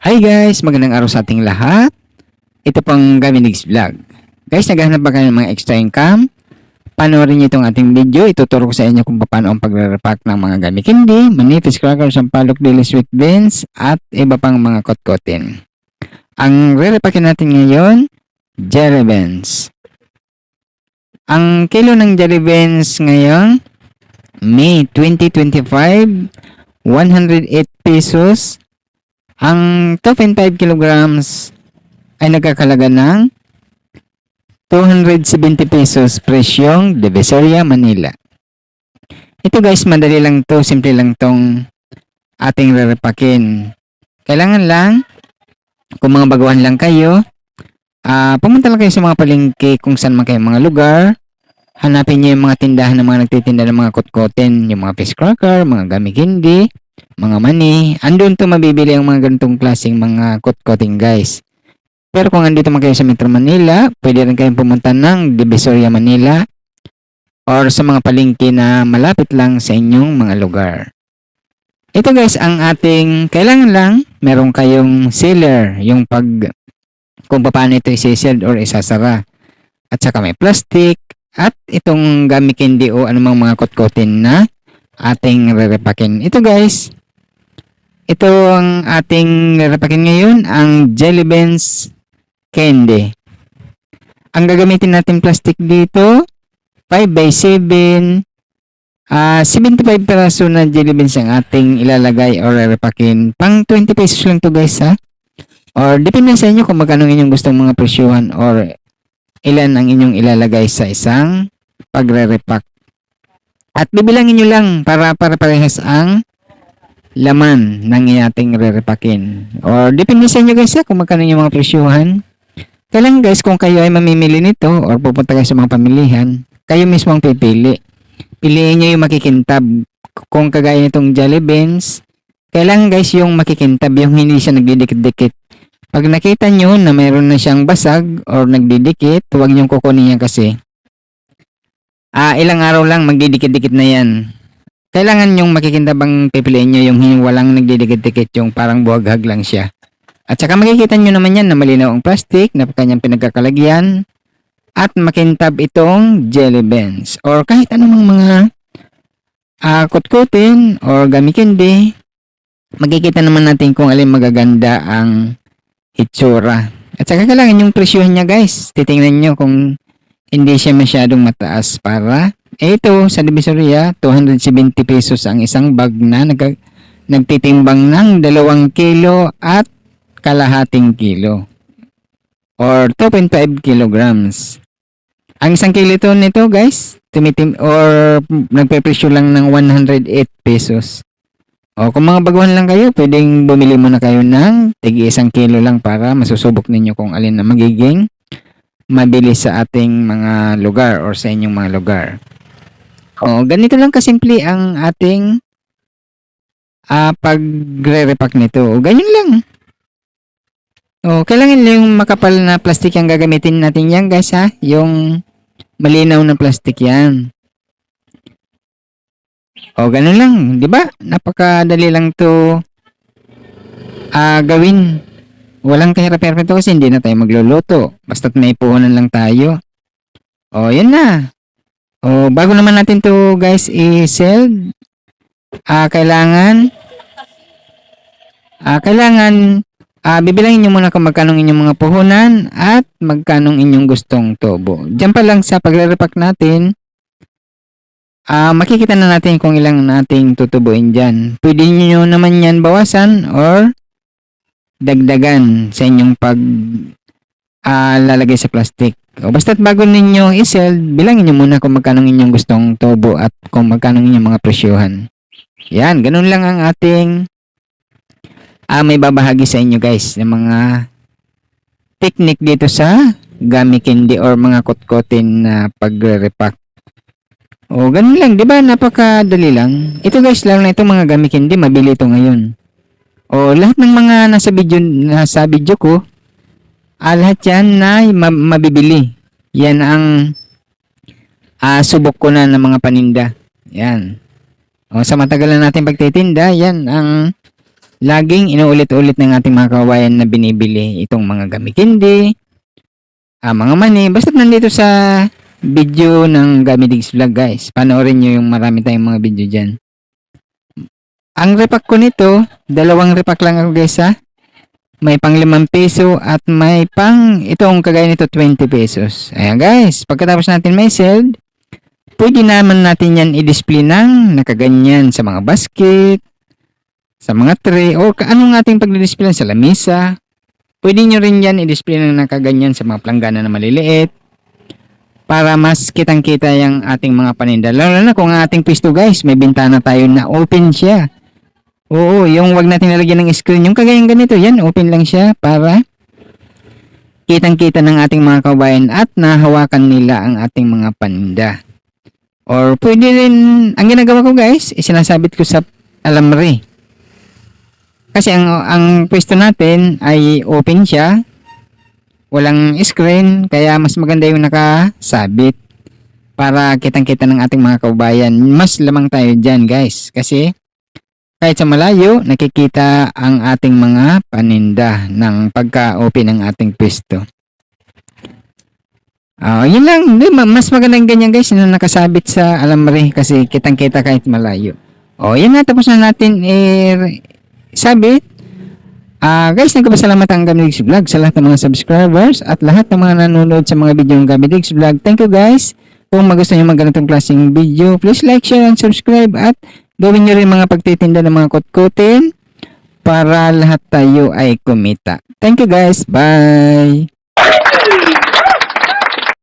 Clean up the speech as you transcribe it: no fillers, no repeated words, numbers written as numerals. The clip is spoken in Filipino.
Hi guys! Magandang araw sa ating lahat. Ito pang Gaminigs Vlog. Guys, naghahanap ba kayo ng mga extra income? Panoorin niyo itong ating video. Ituturo ko sa inyo kung paano ang pagre-repack ng mga gummy candy, manipis crackers, sampalok, deli sweet beans, at iba pang mga kotkotin. Ang re-repackin natin ngayon, jelly beans. Ang kilo ng jelly beans ngayon, May 2025, 108 pesos. Ang 2.5 kilograms ay nagkakalaga ng 270 pesos presyong Divisoria, Manila. Ito guys, madali lang to, simple lang tong ating rerepakin. Kailangan lang, kung mga baguhan lang kayo, pumunta lang kayo sa mga palengke kung saan man kayo mga lugar. Hanapin niyo yung mga tindahan ng mga nagtitinda ng mga kotkotin, yung mga fish cracker, mga gummy candy, mga mani. Andun to mabibili ang mga ganitong klaseng mga kotkotin guys. Pero kung andito man kayo sa Metro Manila, pwede rin kayong pumunta ng Divisoria, Manila or sa mga palengke na malapit lang sa inyong mga lugar. Ito guys, ang ating kailangan lang, meron kayong sealer, yung kung paano ito isi-sealed or isasara. At saka may plastic at itong gummy candy o anumang mga kotkotin na ating re-repakin. Ito guys, ito ang ating re-repakin ngayon, ang jelly beans candy. Ang gagamitin natin plastic dito, 5x7, 75 peraso na jelly beans ang ating ilalagay or re-repakin. Pang 20 pesos lang to guys ha. Or depende sa inyo kung magkano inyong gustong mga presyuhan or ilan ang inyong ilalagay sa isang pagre-repack. At bibilangin nyo lang para parehas ang laman ng ating re-repakin. Or depende sa inyo guys kung magkano yung mga presyuhan. Kailan guys, kung kayo ay mamimili nito or pupunta kayo sa mga pamilihan, kayo mismo ang pipili. Piliin nyo yung makikintab. Kung kagaya nitong jelly beans, kailangan guys yung makikintab, yung hindi siya nagdidikit-dikit. Pag nakita nyo na mayroon na siyang basag or nagdidikit, huwag nyo kukunin yan kasi ilang araw lang magdidikit-dikit na yan. Kailangan yung makikintab ang pipiliin nyo, yung walang nagdidikit-dikit, yung parang buhaghag lang siya. At saka makikita nyo naman yan na malinaw ang plastic na kanyang pinagkakalagyan at makintab itong jelly beans or kahit anumang mga kutkutin or gummy candy. Makikita naman natin kung alin magaganda ang hitsura. At saka kailangan yung presyuhan niya guys. Titingnan nyo kung hindi siya masyadong mataas para ito sa Divisoria, 270 pesos ang isang bag na nagtitimbang ng 2 kilo at kalahating kilo or 2.5 kilograms. Ang isang kilo nito guys, nagpe-presyo lang ng 108 pesos. O kung mga baguhan lang kayo, pwedeng bumili muna kayo ng tig 1 kilo lang para masusubok ninyo kung alin na magiging mabilis sa ating mga lugar or sa inyong mga lugar. O ganito lang kasimple ang ating pagre-repack nito. O ganyan lang. O kailangan lang yung makapal na plastic ang gagamitin natin yan guys ha. Yung malinaw na plastic yan. O ganun lang, di ba? Napakadali lang to gawin. Walang kahirap-hirap ito kasi hindi na tayo magluluto. Basta't may puhunan lang tayo. O yun na. O bago naman natin to guys i-sell, kailangan bibilangin nyo muna kung magkano inyong mga puhunan at magkano inyong gustong tubo. Diyan pa lang sa pagre-repack natin, makikita na natin kung ilang nating tutubuin dyan. Pwede nyo naman yan bawasan or dagdagan sa inyong lalagay sa plastic. O basta't bago ninyo i-sell, bilangin nyo muna kung magkano inyong gustong tubo at kung magkano inyong mga presyuhan. Yan, ganun lang ang ating may babahagi sa inyo guys ng mga technique dito sa gummy candy or mga kotkotin na pagre-repack. O ganun lang, di ba? Napakadali lang. Ito guys, lalo na itong mga gummy candy, mabili ito ngayon. O lahat ng mga nasa video ko, lahat yan na mabibili. Yan ang subok ko na ng mga paninda. Yan. O sa matagal na natin pagtitinda, yan ang laging inuulit-ulit ng ating mga kababayan na binibili itong mga gamikindi, mga mani. Basta nandito sa video ng Gamidigs Vlog guys. Panoorin nyo yung marami tayong mga video dyan. Ang repack ko nito, 2 repack lang ako guys ha. May pang 5 piso at may pang itong kagaya nito 20 pesos. Ayan guys, pagkatapos natin may seld, pwede naman natin yan i-display ng nakaganyan sa mga basket, sa mga tray, o anong ating pag-display sa lamesa. Pwede nyo rin yan i-display ng nakaganyan sa mga planggana na maliliit para mas kitang-kita yung ating mga paninda. Lalo na kung ang ating pwesto guys, may bintana tayo na open siya. Oo, yung wag natin nalagyan ng screen, yung kagayang ganito, yan, open lang siya para kitang-kita ng ating mga kabayan at nahawakan nila ang ating mga paninda. Or pwede rin, ang ginagawa ko guys, isinasabit ko sa alambre. Kasi ang pwesto natin ay open siya, walang screen, kaya mas maganda yung nakasabit para kitang-kita ng ating mga kabayan. Mas lamang tayo dyan guys, kasi kahit sa malayo, nakikita ang ating mga paninda ng pagka-open ng ating pwesto. Yun lang, mas magandang ganyan guys na nakasabit sa alambre kasi kitang-kita kahit malayo. Yan na, tapos na natin sabit. Guys, nagpapasalamat ang Gamidigs Vlog sa lahat ng mga subscribers at lahat ng mga nanonood sa mga video ng Gamidigs Vlog. Thank you guys. Kung magustuhan nyo ganitong klaseng video, please like, share, and subscribe at gawin nyo rin mga pagtitinda ng mga kutkutin para lahat tayo ay kumita. Thank you guys. Bye!